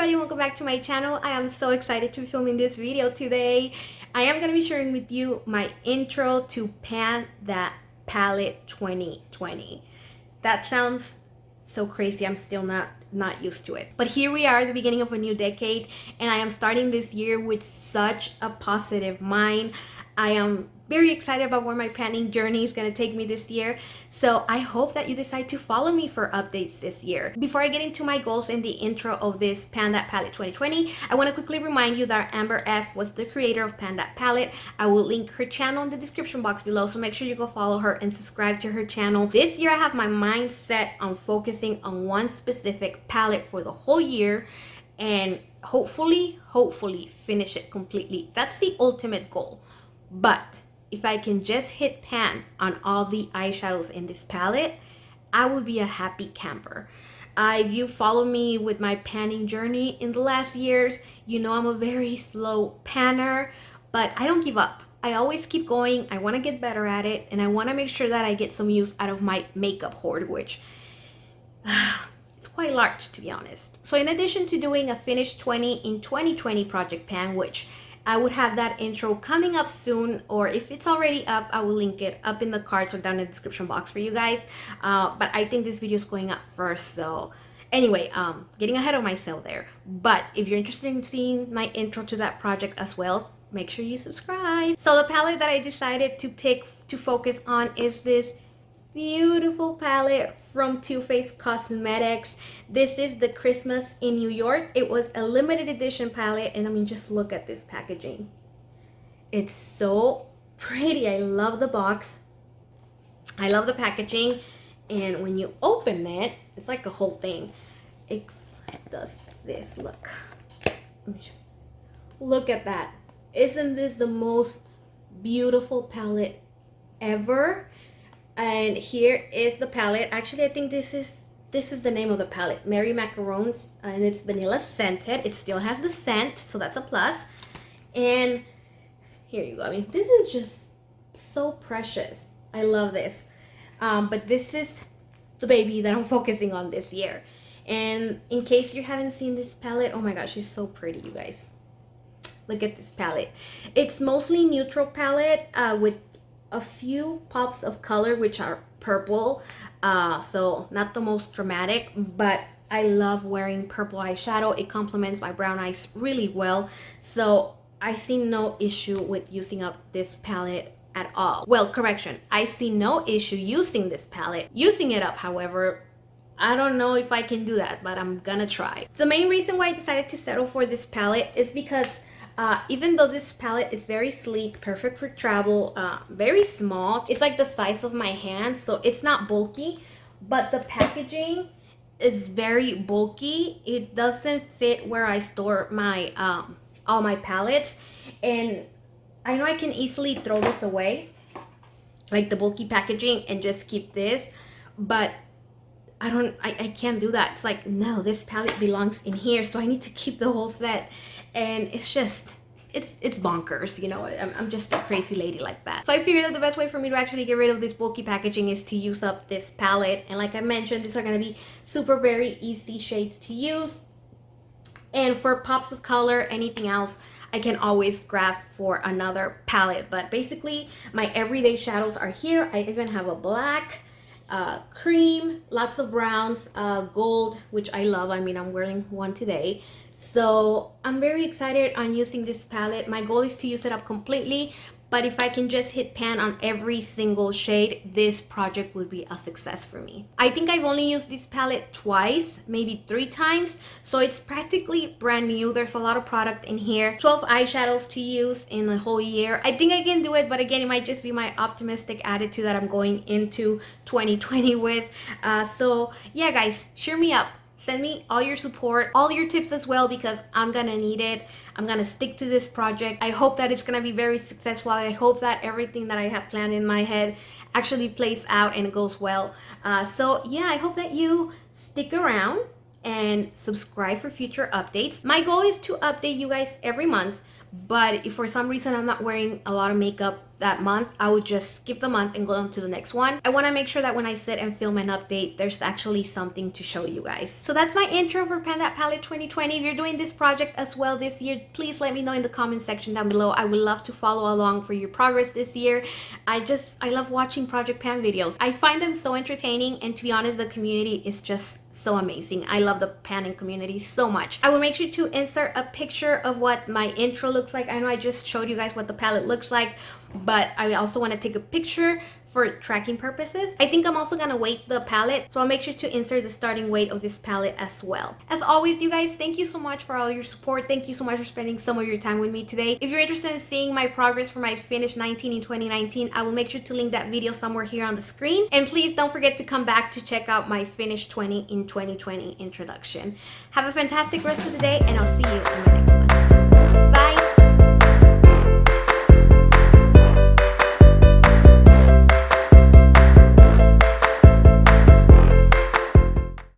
everybody, welcome back to my channel. I am so excited to be filming this video today. I am going to be sharing with you my intro to Pan That Palette 2020. That sounds so crazy. I'm still not used to it. But here we are at the beginning of a new decade, and I am starting this year with such a positive mind. I am very excited about where my planning journey is going to take me this year. So I hope that you decide to follow me for updates this year. Before I get into my goals and the intro of this Pan That Palette 2020, I want to quickly remind you that Amber F was the creator of Pan That Palette. I will link her channel in the description box below, so make sure you go follow her and subscribe to her channel. This year I have my mind set on focusing on one specific palette for the whole year and hopefully finish it completely. That's the ultimate goal. But if I can just hit pan on all the eyeshadows in this palette, I would be a happy camper. If you follow me with my panning journey in the last years, you know I'm a very slow panner, but I don't give up. I always keep going. I want to get better at it, and I want to make sure that I get some use out of my makeup hoard, which it's quite large, to be honest. So in addition to doing a Finish 20 in 2020 project pan, which I would have that intro coming up soon, or if it's already up, I will link it up in the cards or down in the description box for you guys. But I think this video is going up first, so anyway, getting ahead of myself there. But if you're interested in seeing my intro to that project as well, make sure you subscribe. So the palette that I decided to pick to focus on is this beautiful palette from Too Faced Cosmetics. This is the Christmas in New York. It was a limited edition palette, and I mean, just look at this packaging. It's so pretty. I love the box. I love the packaging, and when you open it, it's like a whole thing. It does this. Look. Look at that. Isn't this the most beautiful palette ever? And here is the palette. Actually, I think this is the name of the palette, Merry Macarons, and it's vanilla scented. It still has the scent, so that's a plus. And here you go. I mean, this is just so precious. I love this. But this is the baby that I'm focusing on this year. And in case you haven't seen this palette, oh my gosh, it's so pretty, you guys. Look at this palette. It's mostly neutral palette with a few pops of color, which are purple, so not the most dramatic, but I love wearing purple eyeshadow. It complements my brown eyes really well, so I see no issue with using up this palette at all. Well, correction, I see no issue using this palette. Using it up, however, I don't know if I can do that, but I'm gonna try. The main reason why I decided to settle for this palette is because even though this palette is very sleek, perfect for travel, very small, it's like the size of my hand, so it's not bulky, but the packaging is very bulky. It doesn't fit where I store my all my palettes, and I know I can easily throw this away, like the bulky packaging, and just keep this, but I can't do that. It's like, no, this palette belongs in here, so I need to keep the whole set. And it's just, it's bonkers, you know. I'm just a crazy lady like that. So I figured that the best way for me to actually get rid of this bulky packaging is to use up this palette. And like I mentioned, these are going to be super very easy shades to use. And for pops of color, anything else, I can always grab for another palette. But basically, my everyday shadows are here. I even have a black, cream, lots of browns, gold, which I love. I mean, I'm wearing one today. So I'm very excited on using this palette. My goal is to use it up completely, but if I can just hit pan on every single shade, this project would be a success for me. I think I've only used this palette twice, maybe 3 times, so it's practically brand new. There's a lot of product in here. 12 eyeshadows to use in a whole year. I think I can do it, but again, it might just be my optimistic attitude that I'm going into 2020 with. So yeah, guys, cheer me up. Send me all your support, all your tips as well, because I'm gonna need it. I'm gonna stick to this project. I hope that it's gonna be very successful. I hope that everything that I have planned in my head actually plays out and goes well. So yeah, I hope that you stick around and subscribe for future updates. My goal is to update you guys every month, but if for some reason I'm not wearing a lot of makeup that month, I would just skip the month and go on to the next one. I want to make sure that when I sit and film an update, there's actually something to show you guys. So that's my intro for Pan That Palette 2020. If you're doing this project as well this year, please let me know in the comment section down below. I would love to follow along for your progress this year. I love watching Project Pan videos. I find them so entertaining, and to be honest, the community is just so amazing. I love the panning community so much. I will make sure to insert a picture of what my intro looks like. I know I just showed you guys what the palette looks like, but I also want to take a picture for tracking purposes. I think I'm also gonna weight the palette, so I'll make sure to insert the starting weight of this palette as well. As always, you guys, thank you so much for all your support. Thank you so much for spending some of your time with me today. If you're interested in seeing my progress for my finished 19 in 2019, I will make sure to link that video somewhere here on the screen. And please don't forget to come back to check out my finished 20 in 2020 introduction. Have a fantastic rest of the day, and I'll see you in my next one. Bye!